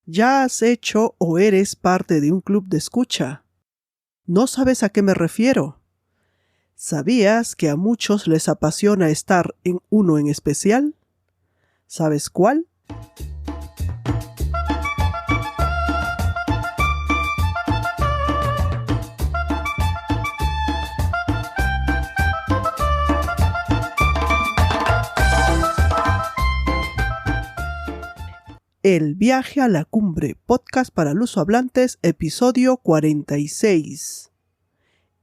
¿Ya has hecho o eres parte de un club de escucha? ¿No sabes a qué me refiero? ¿Sabías que a muchos les apasiona estar en uno en especial? ¿Sabes cuál? El viaje a la cumbre, podcast para lusohablantes, episodio 46.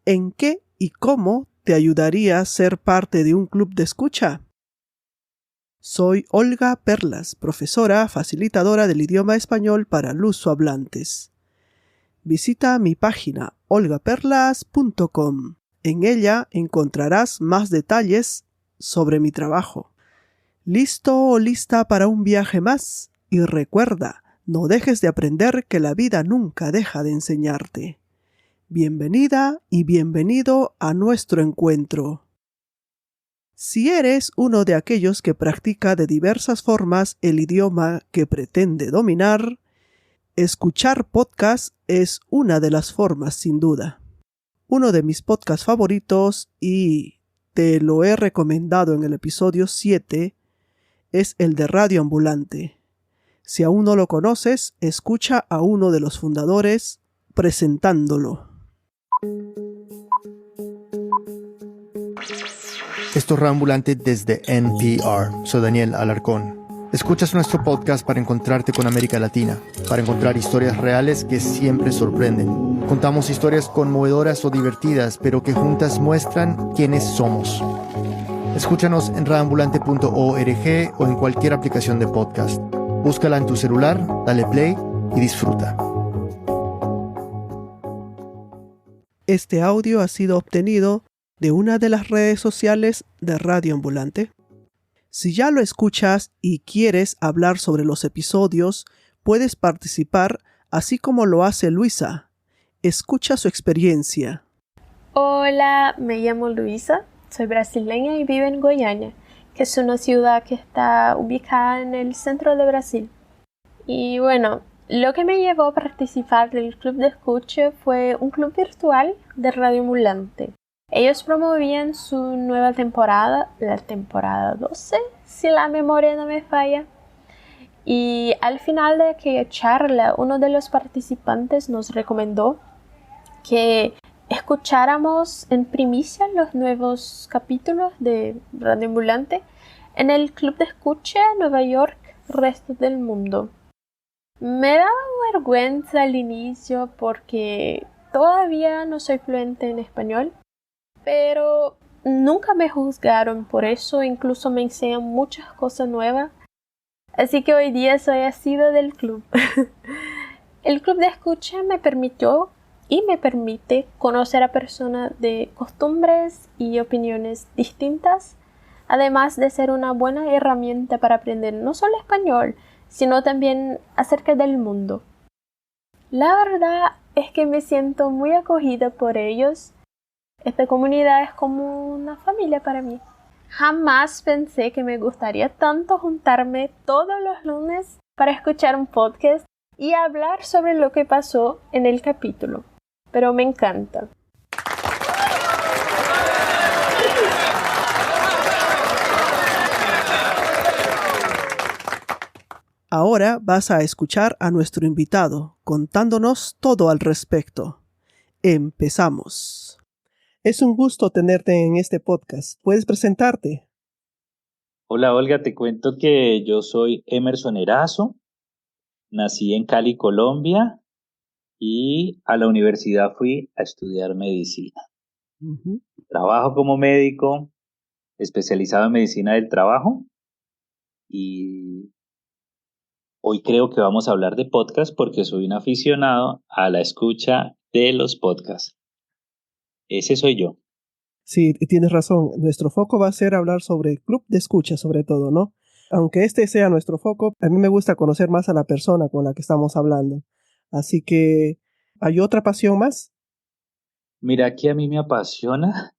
¿En qué y cómo te ayudaría a ser parte de un club de escucha? Soy Olga Perlas, profesora facilitadora del idioma español para lusohablantes. Visita mi página olgaperlas.com. En ella encontrarás más detalles sobre mi trabajo. ¿Listo o lista para un viaje más? Y recuerda, no dejes de aprender, que la vida nunca deja de enseñarte. Bienvenida y bienvenido a nuestro encuentro. Si eres uno de aquellos que practica de diversas formas el idioma que pretende dominar, escuchar podcast es una de las formas sin duda. Uno de mis podcasts favoritos, y te lo he recomendado en el episodio 7, es el de Radio Ambulante. Si aún no lo conoces, escucha a uno de los fundadores presentándolo. Esto es Radio Ambulante desde NPR. Soy Daniel Alarcón. Escuchas nuestro podcast para encontrarte con América Latina, para encontrar historias reales que siempre sorprenden. Contamos historias conmovedoras o divertidas, pero que juntas muestran quiénes somos. Escúchanos en radioambulante.org o en cualquier aplicación de podcast. Búscala en tu celular, dale play y disfruta. Este audio ha sido obtenido de una de las redes sociales de Radio Ambulante. Si ya lo escuchas y quieres hablar sobre los episodios, puedes participar, así como lo hace Luisa. Escucha su experiencia. Hola, me llamo Luisa, soy brasileña y vivo en Goiânia, que es una ciudad que está ubicada en el centro de Brasil. Y bueno, lo que me llevó a participar del club de escucha fue un club virtual de Radio Ambulante. Ellos promovían su nueva temporada, la temporada 12, si la memoria no me falla. Y al final de aquella charla, uno de los participantes nos recomendó que escucháramos en primicia los nuevos capítulos de Radio Ambulante en el Club de Escucha Nueva York, Resto del Mundo. Me daba vergüenza al inicio porque todavía no soy fluente en español, pero nunca me juzgaron por eso, incluso me enseñan muchas cosas nuevas. Así que hoy día soy asida del club. El Club de Escucha me permitió y me permite conocer a personas de costumbres y opiniones distintas, además de ser una buena herramienta para aprender no solo español, sino también acerca del mundo. La verdad es que me siento muy acogida por ellos. Esta comunidad es como una familia para mí. Jamás pensé que me gustaría tanto juntarme todos los lunes para escuchar un podcast y hablar sobre lo que pasó en el capítulo. Pero me encanta. Ahora vas a escuchar a nuestro invitado contándonos todo al respecto. Empezamos. Es un gusto tenerte en este podcast. ¿Puedes presentarte? Hola Olga, te cuento que yo soy Emerson Erazo, nací en Cali, Colombia, y a la universidad fui a estudiar medicina. Trabajo como médico, especializado en medicina del trabajo, y hoy creo que vamos a hablar de podcast porque soy un aficionado a la escucha de los podcasts. Ese soy yo. Sí, tienes razón. Nuestro foco va a ser hablar sobre club de escucha, sobre todo, ¿no? Aunque este sea nuestro foco, a mí me gusta conocer más a la persona con la que estamos hablando. Así que, ¿hay otra pasión más? Mira que a mí me apasiona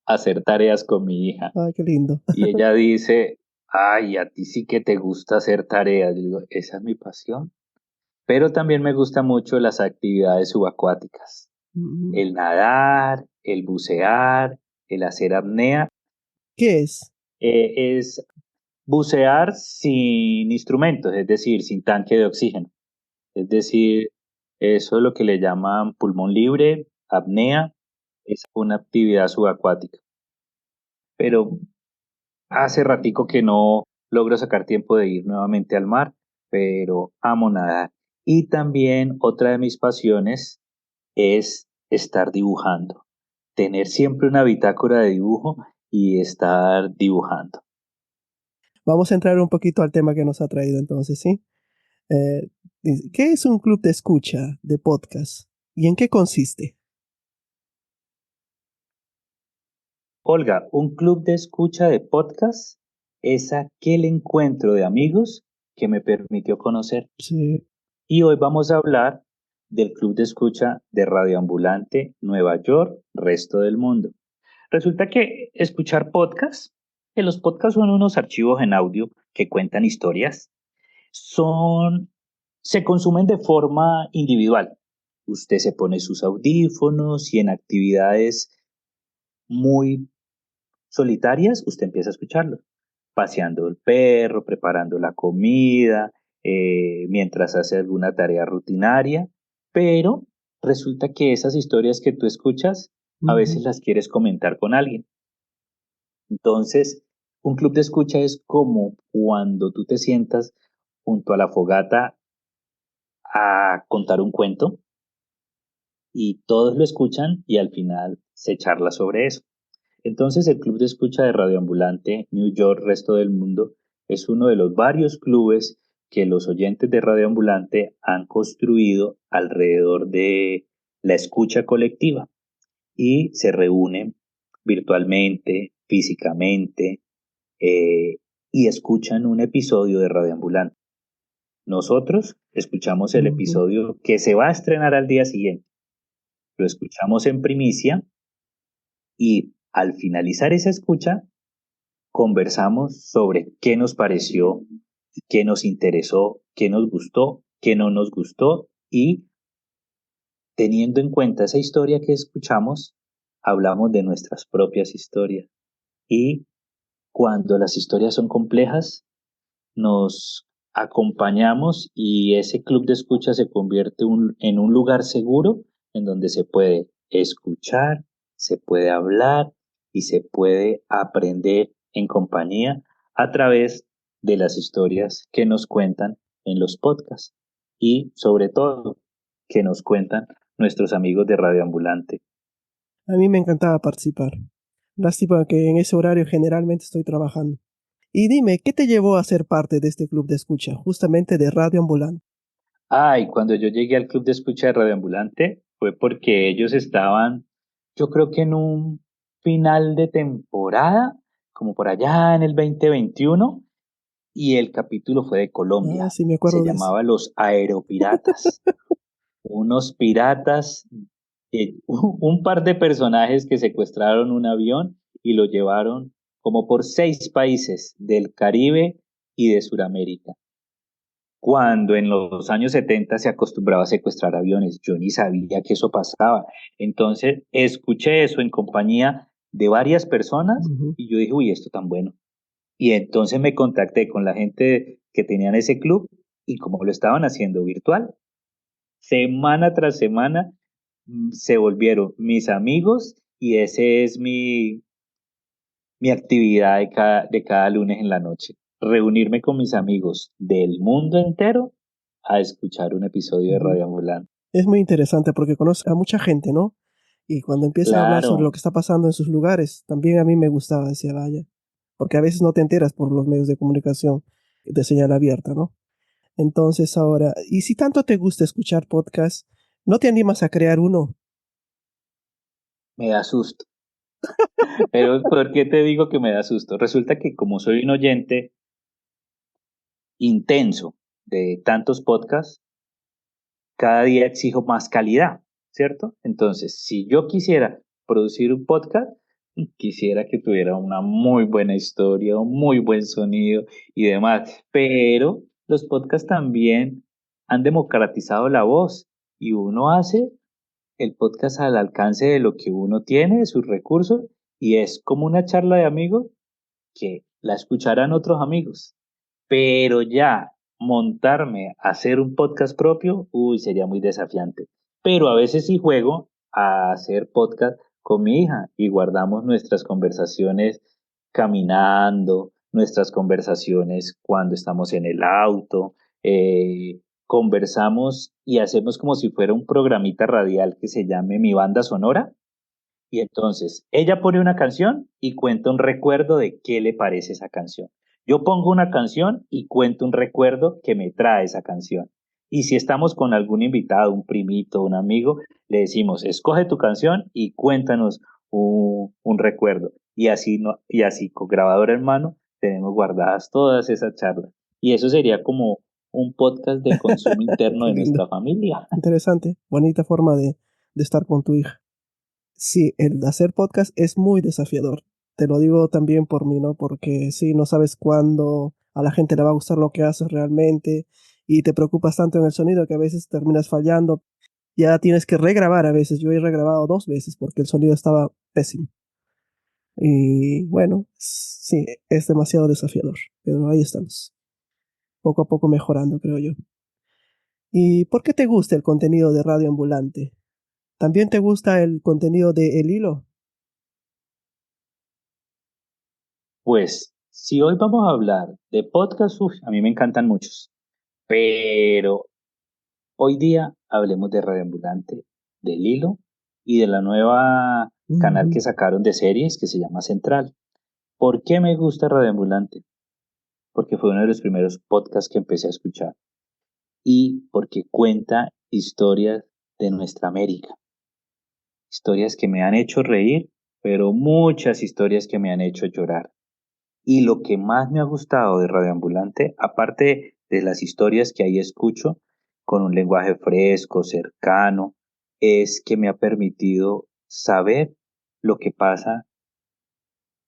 hacer tareas con mi hija. Ay, qué lindo. Y ella dice, ay, a ti sí que te gusta hacer tareas. Yo digo, esa es mi pasión. Pero también me gustan mucho las actividades subacuáticas, Mm, el nadar, el bucear, el hacer apnea. ¿qué es? Es bucear sin instrumentos, es decir, sin tanque de oxígeno. Es decir, eso es lo que le llaman pulmón libre, apnea, es una actividad subacuática. Pero hace ratico que no logro sacar tiempo de ir nuevamente al mar, pero amo nadar. Y también otra de mis pasiones es estar dibujando, tener siempre una bitácora de dibujo y estar dibujando. Vamos a entrar un poquito al tema que nos ha traído entonces, ¿sí? Eh, ¿Qué es un club de escucha de podcast y en qué consiste? Olga, un club de escucha de podcast es aquel encuentro de amigos que me permitió conocer. Sí. Y hoy vamos a hablar del club de escucha de Radioambulante Nueva York, resto del mundo. Resulta que escuchar podcasts, que los podcasts son unos archivos en audio que cuentan historias, se consumen de forma individual. Usted se pone sus audífonos y en actividades muy solitarias, usted empieza a escucharlos, paseando el perro, preparando la comida, mientras hace alguna tarea rutinaria, pero resulta que esas historias que tú escuchas, a Ujú. veces las quieres comentar con alguien. Entonces, un club de escucha es como cuando tú te sientas junto a la fogata a contar un cuento y todos lo escuchan y al final se charla sobre eso. Entonces, el Club de Escucha de Radioambulante New York, resto del mundo, es uno de los varios clubes que los oyentes de Radioambulante han construido alrededor de la escucha colectiva y se reúnen virtualmente, físicamente, eh, y escuchan un episodio de Radioambulante. Nosotros escuchamos el Ujú. episodio que se va a estrenar al día siguiente. Lo escuchamos en primicia y al finalizar esa escucha conversamos sobre qué nos pareció, qué nos interesó, qué nos gustó, qué no nos gustó y teniendo en cuenta esa historia que escuchamos, hablamos de nuestras propias historias. Y cuando las historias son complejas, nos acompañamos y ese club de escucha se convierte en un lugar seguro en donde se puede escuchar, se puede hablar y se puede aprender en compañía a través de las historias que nos cuentan en los podcasts y sobre todo que nos cuentan nuestros amigos de Radio Ambulante. A mí me encantaba participar. Lástima que en ese horario generalmente estoy trabajando. Y dime, ¿qué te llevó a ser parte de este club de escucha, justamente de Radio Ambulante? Ah, y cuando yo llegué al club de escucha de Radio Ambulante fue porque ellos estaban, yo creo que en un final de temporada, como por allá en el 2021, y el capítulo fue de Ah, Colombia. sí, me Se acuerdo de eso. llamaba Los Aeropiratas. Unos piratas, un par de personajes que secuestraron un avión y lo llevaron como por 6 países del Caribe y de Sudamérica. Cuando en los años 70 se acostumbraba a secuestrar aviones, yo ni sabía que eso pasaba. Entonces escuché eso en compañía de varias personas Ujú. y yo dije, uy, esto tan bueno. Y entonces me contacté con la gente que tenían ese club y como lo estaban haciendo virtual, semana tras semana se volvieron mis amigos y ese es mi actividad de cada lunes en la noche. Reunirme con mis amigos del mundo entero a escuchar un episodio de Ujú. Radio Ambulante. Es muy interesante porque conoce a mucha gente, ¿no? Y cuando empiezan a hablar sobre lo Claro, que está pasando en sus lugares, también a mí me gustaba, decía, vaya, porque a veces no te enteras por los medios de comunicación de señal abierta, ¿no? Entonces ahora, y si tanto te gusta escuchar podcasts, ¿no te animas a crear uno? me da susto. Pero ¿por qué te digo que me da susto? Resulta que como soy un oyente intenso de tantos podcasts, cada día exijo más calidad, ¿cierto? Entonces, si yo quisiera producir un podcast, quisiera que tuviera una muy buena historia, un muy buen sonido y demás, pero los podcasts también han democratizado la voz y uno hace el podcast al alcance de lo que uno tiene, de sus recursos, y es como una charla de amigos que la escucharán otros amigos. Pero ya montarme a hacer un podcast propio, sería muy desafiante. Pero a veces sí juego a hacer podcast con mi hija y guardamos nuestras conversaciones caminando, nuestras conversaciones cuando estamos en el auto, conversamos y hacemos como si fuera un programita radial que se llame Mi Banda Sonora. Y entonces ella pone una canción y cuenta un recuerdo de qué le parece esa canción. Yo pongo una canción y cuento un recuerdo que me trae esa canción. Y si estamos con algún invitado, un primito, un amigo, le decimos, escoge tu canción y cuéntanos un recuerdo. Y así con grabadora en mano tenemos guardadas todas esas charlas. Y eso sería como un podcast de consumo interno Qué de lindo. nuestra familia. Interesante, bonita forma de estar con tu hija. Sí, el hacer podcast es muy desafiador. Te lo digo también por mí, ¿no? Porque sí, no sabes cuándo a la gente le va a gustar lo que haces realmente y te preocupas tanto en el sonido que a veces terminas fallando. Ya tienes que regrabar a veces. Yo he regrabado 2 veces porque el sonido estaba pésimo. Y bueno, sí, es demasiado desafiador. Pero ahí estamos. Poco a poco mejorando, creo yo. ¿Y por qué te gusta el contenido de Radio Ambulante? ¿También te gusta el contenido de El Hilo? Pues, si hoy vamos a hablar de podcast, a mí me encantan muchos, pero hoy día hablemos de Radio Ambulante, del Hilo y de la nueva canal que Ujú. sacaron de series que se llama Central. ¿Por qué me gusta Radio Ambulante? Porque fue uno de los primeros podcasts que empecé a escuchar y porque cuenta historias de nuestra América, historias que me han hecho reír, pero muchas historias que me han hecho llorar. Y lo que más me ha gustado de Radio Ambulante, aparte de las historias que ahí escucho, con un lenguaje fresco, cercano, es que me ha permitido saber lo que pasa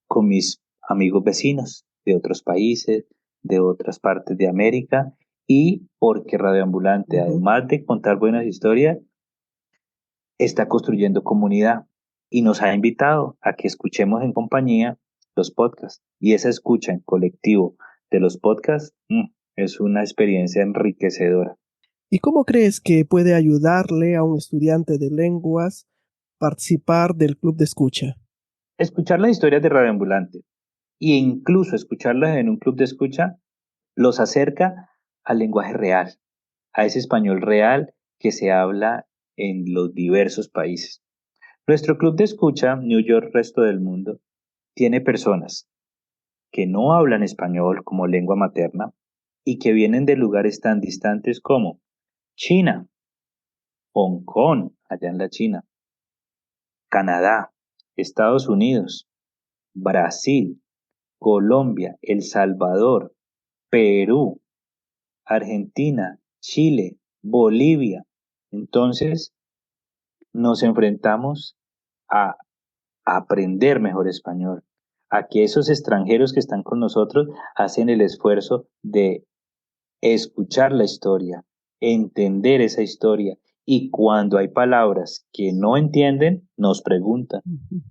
con mis amigos vecinos de otros países, de otras partes de América, y porque Radio Ambulante, Ujú. además de contar buenas historias, está construyendo comunidad y nos ha invitado a que escuchemos en compañía los podcasts. Y esa escucha en colectivo de los podcasts es una experiencia enriquecedora. ¿Y cómo crees que puede ayudarle a un estudiante de lenguas participar del club de escucha? Escuchar las historias de Radioambulante e incluso escucharlas en un club de escucha los acerca al lenguaje real, a ese español real que se habla en los diversos países. Nuestro club de escucha, New York, Resto del Mundo, tiene personas que no hablan español como lengua materna y que vienen de lugares tan distantes como China, Hong Kong, allá en la China, Canadá, Estados Unidos, Brasil, Colombia, El Salvador, Perú, Argentina, Chile, Bolivia. Entonces nos enfrentamos a aprender mejor español, a que esos extranjeros que están con nosotros hacen el esfuerzo de escuchar la historia, entender esa historia y cuando hay palabras que no entienden, nos preguntan, Ujú.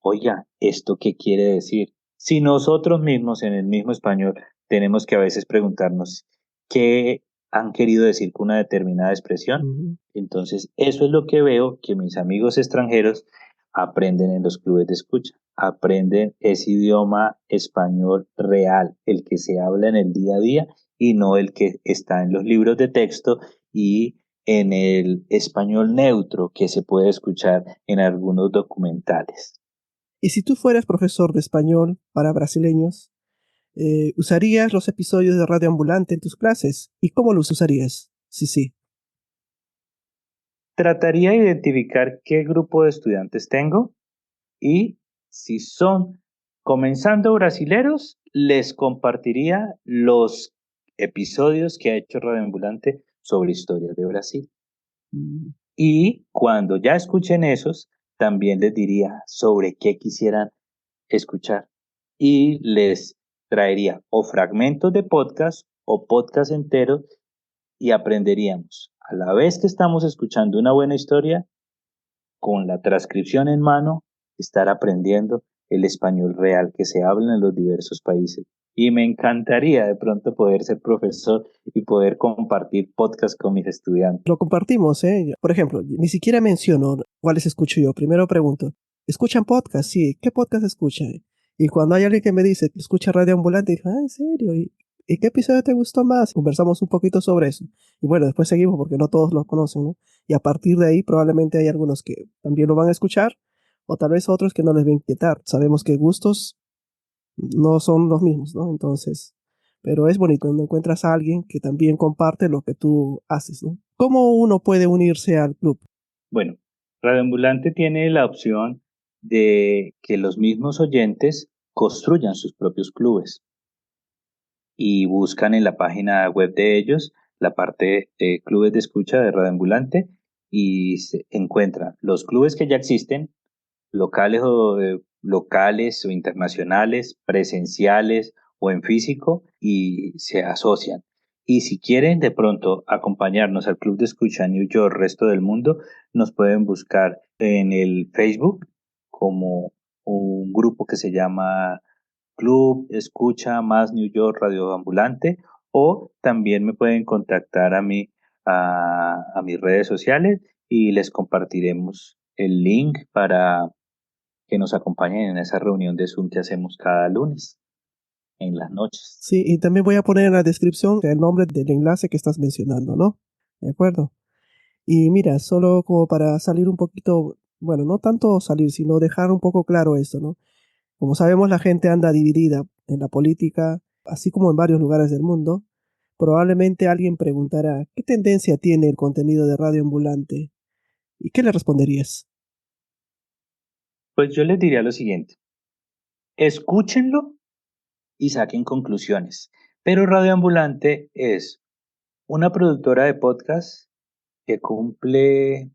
oiga, ¿esto qué quiere decir? Si nosotros mismos en el mismo español tenemos que a veces preguntarnos qué han querido decir con una determinada expresión, Ujú. entonces eso es lo que veo que mis amigos extranjeros aprenden en los clubes de escucha, aprenden ese idioma español real, el que se habla en el día a día y no el que está en los libros de texto y en el español neutro que se puede escuchar en algunos documentales. Y si tú fueras profesor de español para brasileños, ¿usarías los episodios de Radio Ambulante en tus clases? ¿Y cómo los usarías? Sí, sí. Trataría de identificar qué grupo de estudiantes tengo y si son comenzando brasileros, les compartiría los episodios que ha hecho Radio Ambulante sobre historias de Brasil. Mm. Y cuando ya escuchen esos, también les diría sobre qué quisieran escuchar y les traería o fragmentos de podcast o podcast enteros y aprenderíamos, a la vez que estamos escuchando una buena historia, con la transcripción en mano, estar aprendiendo el español real que se habla en los diversos países. Y me encantaría de pronto poder ser profesor y poder compartir podcast con mis estudiantes. Lo compartimos, ¿eh? Por ejemplo, ni siquiera menciono cuáles escucho yo. Primero pregunto, ¿escuchan podcast? Sí, ¿qué podcast escuchan? Y cuando hay alguien que me dice que escucha Radio Ambulante, digo, ¿en serio? ¿Y qué episodio te gustó más? Conversamos un poquito sobre eso. Y bueno, después seguimos porque no todos lo conocen, ¿no? Y a partir de ahí probablemente hay algunos que también lo van a escuchar o tal vez otros que no les va a inquietar. Sabemos que gustos no son los mismos, ¿no? Entonces, pero es bonito cuando encuentras a alguien que también comparte lo que tú haces, ¿no? ¿Cómo uno puede unirse al club? Bueno, Radio Ambulante tiene la opción de que los mismos oyentes construyan sus propios clubes y buscan en la página web de ellos la parte de clubes de escucha de Radio Ambulante y se encuentran los clubes que ya existen, locales o internacionales, presenciales o en físico, y se asocian. Y si quieren de pronto acompañarnos al Club de Escucha New York, Resto del Mundo, nos pueden buscar en el Facebook como un grupo que se llama Club Escucha más New York Radio Ambulante, o también me pueden contactar a mí a mis redes sociales y les compartiremos el link para que nos acompañen en esa reunión de Zoom que hacemos cada lunes en las noches. Sí, y también voy a poner en la descripción el nombre del enlace que estás mencionando, ¿no? ¿De acuerdo? Y mira, solo como para salir un poquito, bueno, no tanto salir, sino dejar un poco claro esto, ¿no? Como sabemos, la gente anda dividida en la política, así como en varios lugares del mundo. Probablemente alguien preguntará, ¿qué tendencia tiene el contenido de Radio Ambulante? ¿Y qué le responderías? Pues yo les diría lo siguiente, escúchenlo y saquen conclusiones. Pero Radio Ambulante es una productora de podcast que cumple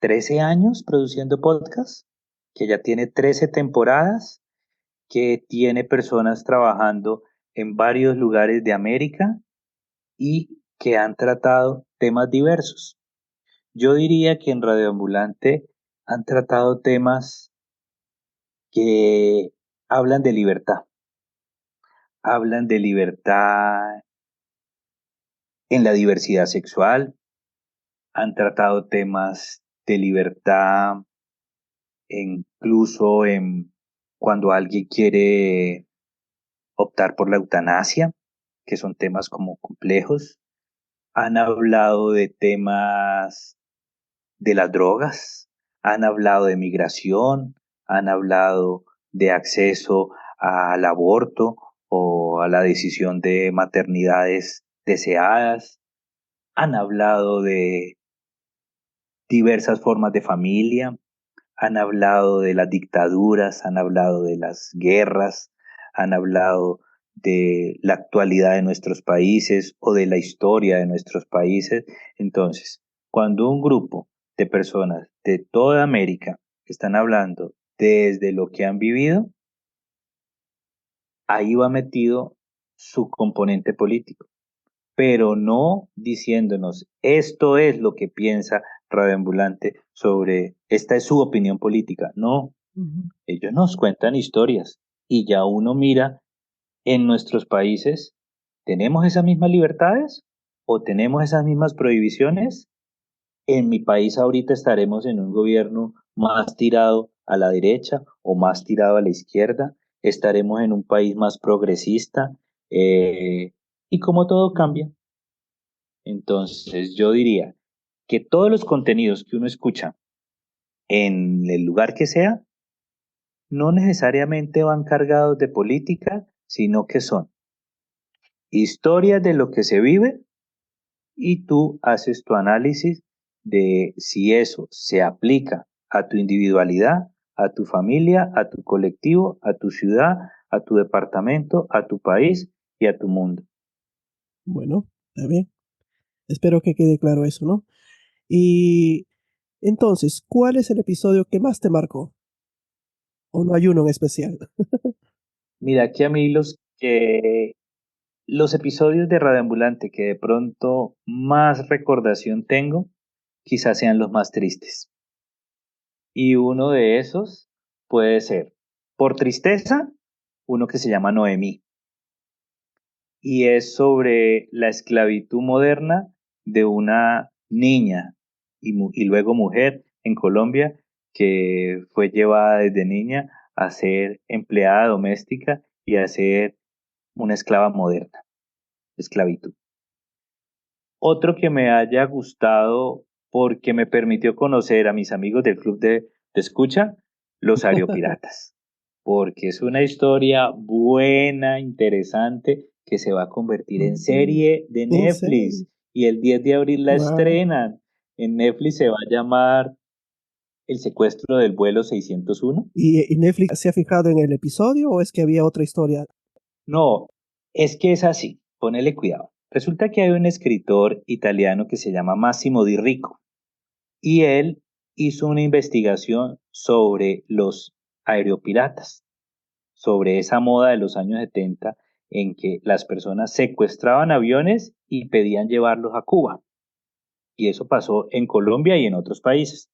13 años produciendo podcast, que ya tiene 13 temporadas, que tiene personas trabajando en varios lugares de América y que han tratado temas diversos. Yo diría que en Radio Ambulante han tratado temas que hablan de libertad en la diversidad sexual, han tratado temas de libertad incluso en cuando alguien quiere optar por la eutanasia, que son temas como complejos. Han hablado de temas de las drogas, han hablado de migración, han hablado de acceso al aborto o a la decisión de maternidades deseadas, han hablado de diversas formas de familia, han hablado de las dictaduras, han hablado de las guerras, han hablado de la actualidad de nuestros países o de la historia de nuestros países. Entonces, cuando un grupo de personas de toda América están hablando desde lo que han vivido, ahí va metido su componente político, pero no diciéndonos esto es lo que piensa Radioambulante sobre esta es su opinión política. No, Ujú. ellos nos cuentan historias y ya uno mira en nuestros países, ¿tenemos esas mismas libertades o tenemos esas mismas prohibiciones? En mi país ahorita estaremos en un gobierno más tirado a la derecha o más tirado a la izquierda, estaremos en un país más progresista, y como todo cambia. Entonces yo diría que todos los contenidos que uno escucha en el lugar que sea, no necesariamente van cargados de política, sino que son historias de lo que se vive y tú haces tu análisis de si eso se aplica a tu individualidad, a tu familia, a tu colectivo, a tu ciudad, a tu departamento, a tu país y a tu mundo. Bueno, está bien. Espero que quede claro eso, ¿no? Y entonces, ¿cuál es el episodio que más te marcó? ¿O no hay uno en especial? Mira que a mí los que Los episodios de Radioambulante que de pronto más recordación tengo, quizás sean los más tristes. Y uno de esos puede ser, por tristeza, uno que se llama Noemí. Y es sobre la esclavitud moderna de una niña y luego mujer en Colombia que fue llevada desde niña a ser empleada doméstica y a ser una esclava moderna, esclavitud. Otro que me haya gustado porque me permitió conocer a mis amigos del club de escucha, los Aeropiratas, porque es una historia buena, interesante, que se va a convertir en serie de ¿En Netflix serio? y el 10 de abril la Wow. estrenan. En Netflix se va a llamar El secuestro del vuelo 601. ¿Y Netflix se ha fijado en el episodio o es que había otra historia? No, es que es así, ponele cuidado. Resulta que hay un escritor italiano que se llama Massimo Di Rico y él hizo una investigación sobre los aeropiratas, sobre esa moda de los años 70 en que las personas secuestraban aviones y pedían llevarlos a Cuba. Y eso pasó en Colombia y en otros países.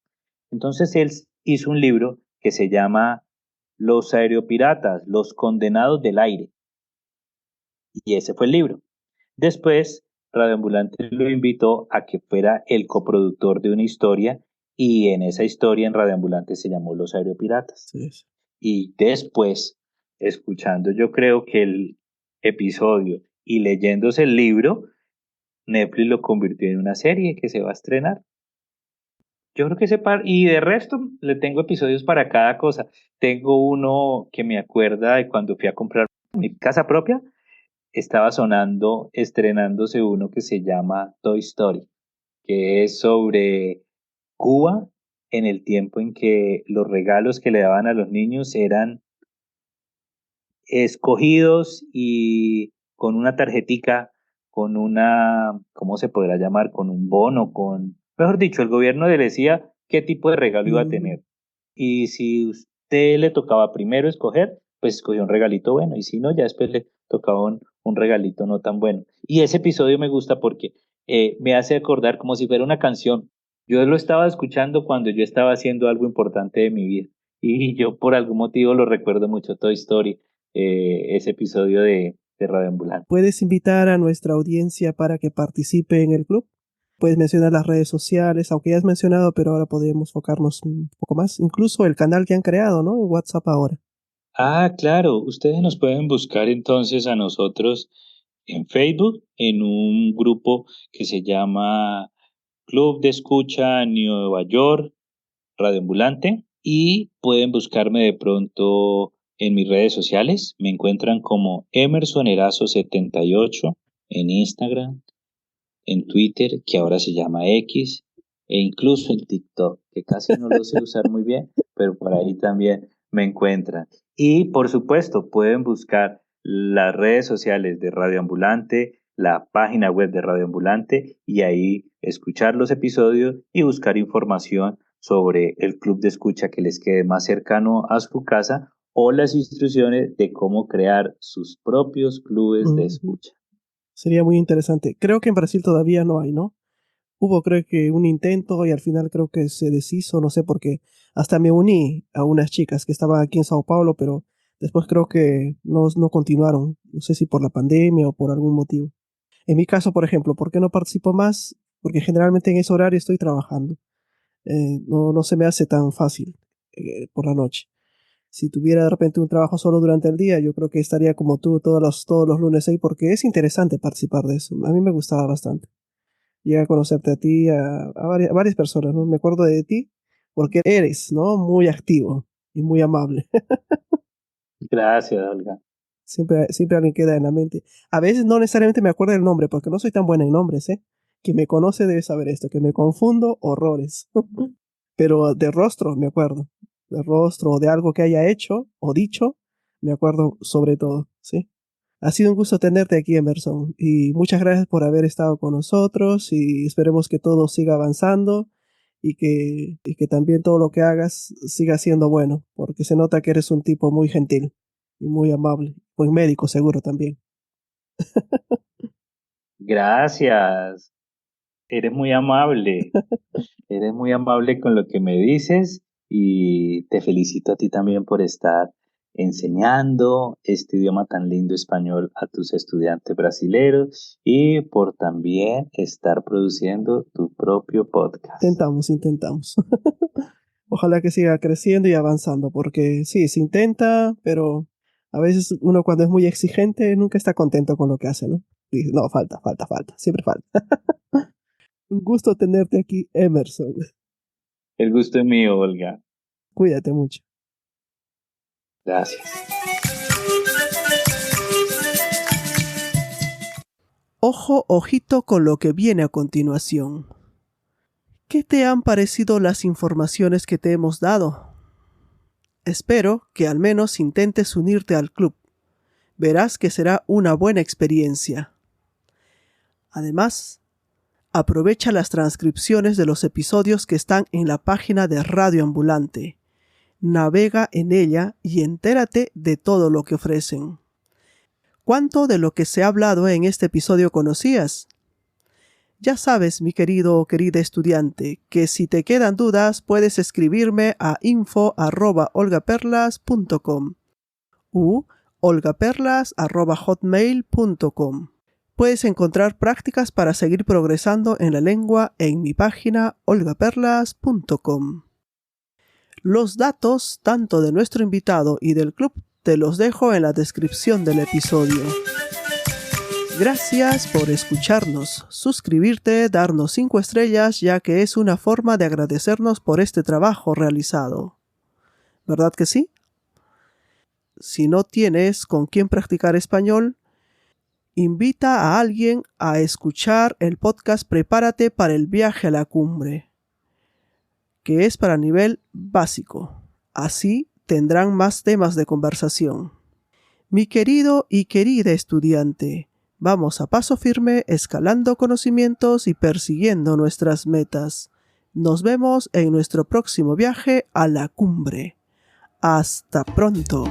Entonces él hizo un libro que se llama Los aeropiratas, los condenados del aire. Y ese fue el libro. Después, Radioambulante lo invitó a que fuera el coproductor de una historia y en esa historia en Radioambulante se llamó Los Aeropiratas. Sí, sí. Y después, escuchando yo creo que el episodio y leyéndose el libro, Netflix lo convirtió en una serie que se va a estrenar. Yo creo que y de resto le tengo episodios para cada cosa. Tengo uno que me acuerda de cuando fui a comprar mi casa propia, estaba sonando, estrenándose uno que se llama Toy Story, que es sobre Cuba en el tiempo en que los regalos que le daban a los niños eran escogidos y con una tarjetica, con una, ¿cómo se podrá llamar? Con un bono, mejor dicho, el gobierno le decía qué tipo de regalo iba a Mm, tener. Y si usted le tocaba primero escoger, pues escogió un regalito bueno, y si no, ya después le tocaba un regalito no tan bueno. Y ese episodio me gusta porque me hace acordar como si fuera una canción. Yo lo estaba escuchando cuando yo estaba haciendo algo importante de mi vida. Y yo por algún motivo lo recuerdo mucho, Toy Story, ese episodio de Radio Ambulante. ¿Puedes invitar a nuestra audiencia para que participe en el club? Puedes mencionar las redes sociales, aunque ya has mencionado, pero ahora podemos enfocarnos un poco más. Incluso el canal que han creado, ¿no? En WhatsApp ahora. Ah, claro, ustedes nos pueden buscar entonces a nosotros en Facebook, en un grupo que se llama Club de Escucha Nueva York, Radio Ambulante, y pueden buscarme de pronto en mis redes sociales. Me encuentran como Emersonerazo78 en Instagram, en Twitter, que ahora se llama X, e incluso en TikTok, que casi no lo sé usar muy bien, pero por ahí también me encuentran. Y por supuesto, pueden buscar las redes sociales de Radio Ambulante, la página web de Radio Ambulante y ahí escuchar los episodios y buscar información sobre el club de escucha que les quede más cercano a su casa o las instrucciones de cómo crear sus propios clubes de Ujú. escucha. Sería muy interesante. Creo que en Brasil todavía no hay, ¿no? Hubo creo que un intento y al final creo que se deshizo, no sé por qué. Hasta me uní a unas chicas que estaban aquí en Sao Paulo, pero después creo que no continuaron. No sé si por la pandemia o por algún motivo. En mi caso, por ejemplo, ¿por qué no participo más? Porque generalmente en ese horario estoy trabajando. No se me hace tan fácil por la noche. Si tuviera de repente un trabajo solo durante el día, yo creo que estaría como tú todos los lunes ahí, porque es interesante participar de eso. A mí me gustaba bastante. Llegué a conocerte a ti, a varias personas, ¿no? Me acuerdo de ti porque eres, ¿no? Muy activo y muy amable. Gracias, Olga. Siempre alguien queda en la mente. A veces no necesariamente me acuerdo del nombre, porque no soy tan buena en nombres, ¿eh? Quien me conoce debe saber esto, que me confundo horrores. Pero de rostro me acuerdo. De rostro o de algo que haya hecho o dicho, me acuerdo sobre todo, ¿sí? Ha sido un gusto tenerte aquí, Emerson, y muchas gracias por haber estado con nosotros y esperemos que todo siga avanzando y que también todo lo que hagas siga siendo bueno, porque se nota que eres un tipo muy gentil y muy amable, buen médico seguro también. Gracias. Eres muy amable. Eres muy amable con lo que me dices y te felicito a ti también por estar enseñando este idioma tan lindo español a tus estudiantes brasileños y por también estar produciendo tu propio podcast. Intentamos. Ojalá que siga creciendo y avanzando, porque sí, se intenta, pero a veces uno cuando es muy exigente nunca está contento con lo que hace, ¿no? Dice, no, falta, siempre falta. Un gusto tenerte aquí, Emerson. El gusto es mío, Olga. Cuídate mucho. Gracias. Ojo, ojito con lo que viene a continuación. ¿Qué te han parecido las informaciones que te hemos dado? Espero que al menos intentes unirte al club. Verás que será una buena experiencia. Además, aprovecha las transcripciones de los episodios que están en la página de Radio Ambulante. Navega en ella y entérate de todo lo que ofrecen. ¿Cuánto de lo que se ha hablado en este episodio conocías? Ya sabes, mi querido o querida estudiante, que si te quedan dudas puedes escribirme a info@olgaperlas.com u olgaperlas@hotmail.com. Puedes encontrar prácticas para seguir progresando en la lengua en mi página olgaperlas.com. Los datos, tanto de nuestro invitado y del club, te los dejo en la descripción del episodio. Gracias por escucharnos, suscribirte, darnos 5 estrellas, ya que es una forma de agradecernos por este trabajo realizado. ¿Verdad que sí? Si no tienes con quién practicar español, invita a alguien a escuchar el podcast Prepárate para el viaje a la cumbre, que es para nivel básico. Así tendrán más temas de conversación. Mi querido y querida estudiante, vamos a paso firme, escalando conocimientos y persiguiendo nuestras metas. Nos vemos en nuestro próximo viaje a la cumbre. ¡Hasta pronto!